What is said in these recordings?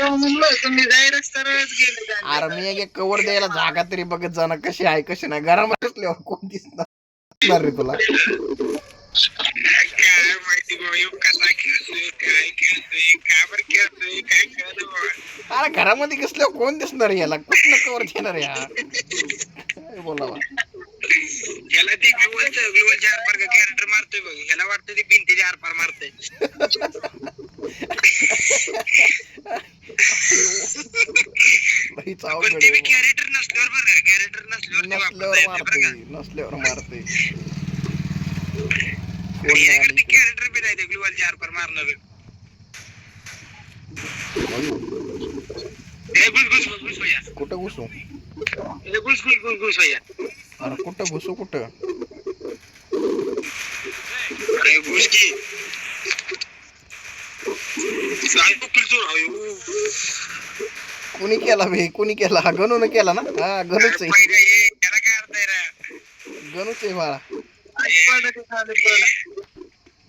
म्हणलं तुम्ही जायलाच सरळच गेले. अरे मी एक कवर द्यायला जागा तरी बघत जाणं कशी आहे कशी नाही. घरामध्ये असल्यावर कोण दिसणार रे तुला. काय माहिती बाबा कसा खेळतोय काय खेळतोय का बरं खेळतोय काय कळलं बाबा. अरे घरामध्ये कसल्यावर कोण दिसणार याला. कुठलं कवर घेणार या काय बोलावा. ह्याला ते ग्लोबलच्या आरपार कॅरेक्टर मारतोय बघ. ह्याला वाटतं ते भिंतीच्या आरपार मारतोय. पण ते कॅरेक्टर नसल्यावर बरं कॅरेक्टर नसल्यावर मारते. कॅरेक्टर बी नाही ग्लोबलच्या आरपार मारणार. कुठं घुसू भैया. अरे कुठं घुसू कुठं. अरे घुस की कोणी केला बे कोणी केला. गणून केला ना. हा गणूच आहे. त्याला काय अर्थ आहे रे. गणूच आहे बाळा.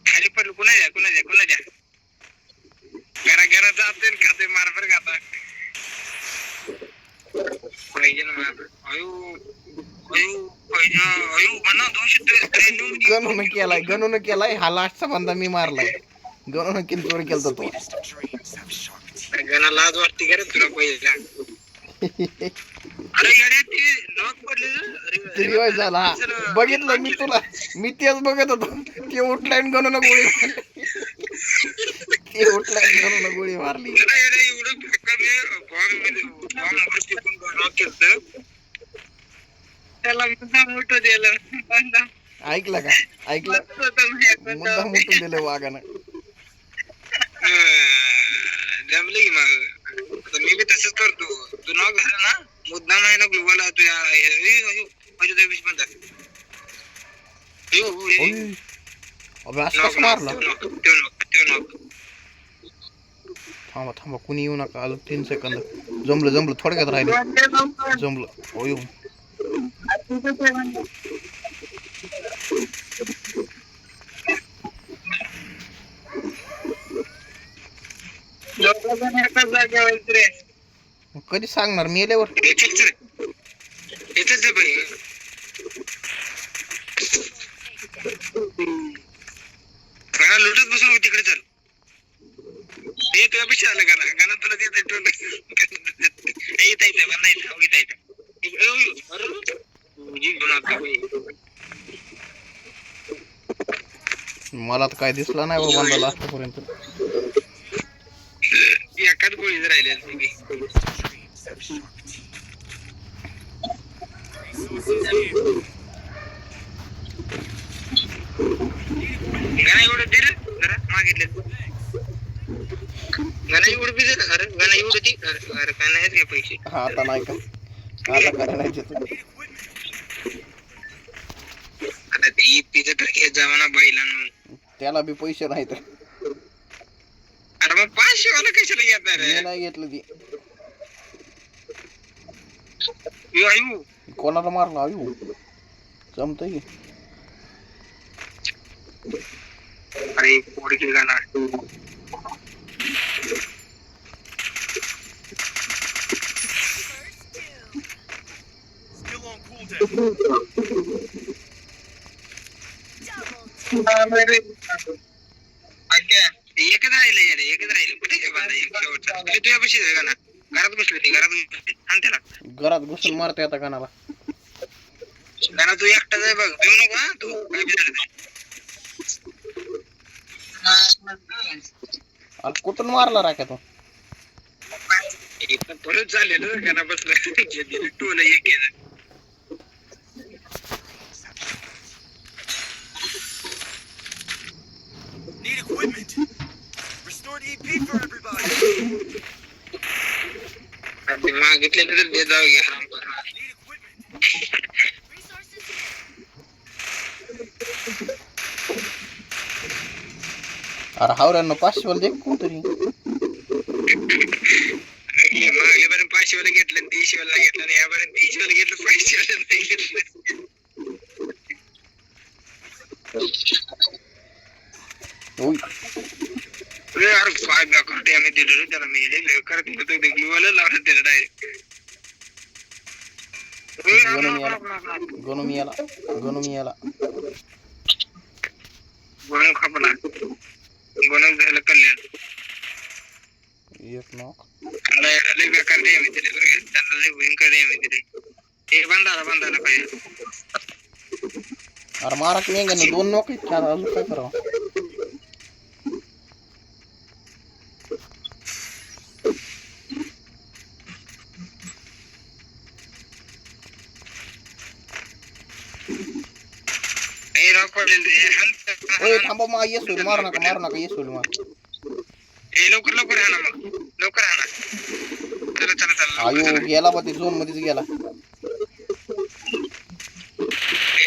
खाली पडलो कुणा द्या घरा जाते खाते मारफर खाता पाहिजे ना मार. गणून केलाय हा लास्टचा बंदा मी मारलाय. गणून किती चोरी केलता तो. गणा लाज वाटते का रे तुला पहिला. अरे रिवाइज झाला. बघितलं मी तुला. मी तेच बघत होतो. ते उठलाय गणून गोळी मारली. ते उठलाय गणून गोळी मारली. त्याला मुद्दाम उठू दिलं. ऐकलं का ऐकलं. मुद्दाम उठून दिलं वाघानं. जमलं की मग मी बी तसंच करतो. तू नाव घाल ना मुद्दाम आहे ना ग्लोबल तुझ्या मारला. थांबा कुणी येऊ नका. अजून 3 सेकंद. जमलं थोडक्यात राहिले. जमलं. हो कधी सांगणार मेल्यावर. लुटत बसून तिकडे चल. हे तुझ्या पेक्षा आलं गाणं तुला मला तर काय दिसला नाही बाबा लास्ट पर्यंत. एकाच गोळीच राहिले. गाणं एवढं दिलं जरा मागितलं. गाणं एवढं बी दिलं. अरे गाणं एवढं ती अरे काय नाही का पैसे. हा आता नाही का आता करायचे तुम्ही. आता ते पिझ्झा तर घेत जावा ना बाईला. त्याला बी पैसे नाहीत. अरे मग 500 वाला कशाला घेतात रे. नाही घेतलं ती. आयु कोणाला मारला. आयु जमतंय. अरे पोडकी गाणं एकच राहिलं कुठे तुझ्या पैसे गाणं घरात बसले त्याला घरात घुसून मारता येतं गाणाला. गाणं तू एकटाच आहे बघ. देऊ नको तू काय बी झालं. कुठून मारला राख्या तो. परत झालेलं गाणं बसलं टोल एक गेलं. Need equipment. Restored EP for everybody. मागितलेलं तर दे जाऊ घ्या. Need equipment. अरे हावऱ्यांना 500 वाला दे कोणतरी. मागल्यापर्यंत 500 वाला घेतलं 300 वाला घेतलं आणि यापर्यंत 300 वाला घेतलं 500 वाला नाही घेतलं. अरे काय बेकार डॅमेज दिलं रे त्याला मी लय करत होतो ते ग्लूवाला लावलं त्याला डायरेक्ट गणू मी याला गोनू खपला गोनू झालं कल्याण एक नॉक लय बेकार डॅमेज दिले बरं का त्यांना लय भयंकर डॅमेज दिले हे बंदाला पाहिजे अरे मारा की नाही 2 नॉक आहेत चार अजून काय करावं हे रॉक पडलेलं ओय थांबा मा येस होईल मारू नका येस होईल मार हे लवकर हा ना मग लवकर हा ना चला आयो गेला बा ते झोन मध्येच गेला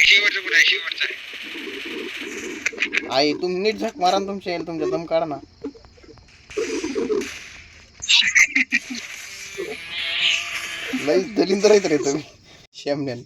शेवटचा कुठे आहे शेवटचा आई तुम्ही नीट झक मारा ना तुमच्या दम काढा ना लई दलिंदर आहेत रे तुम्ही शेमण्यान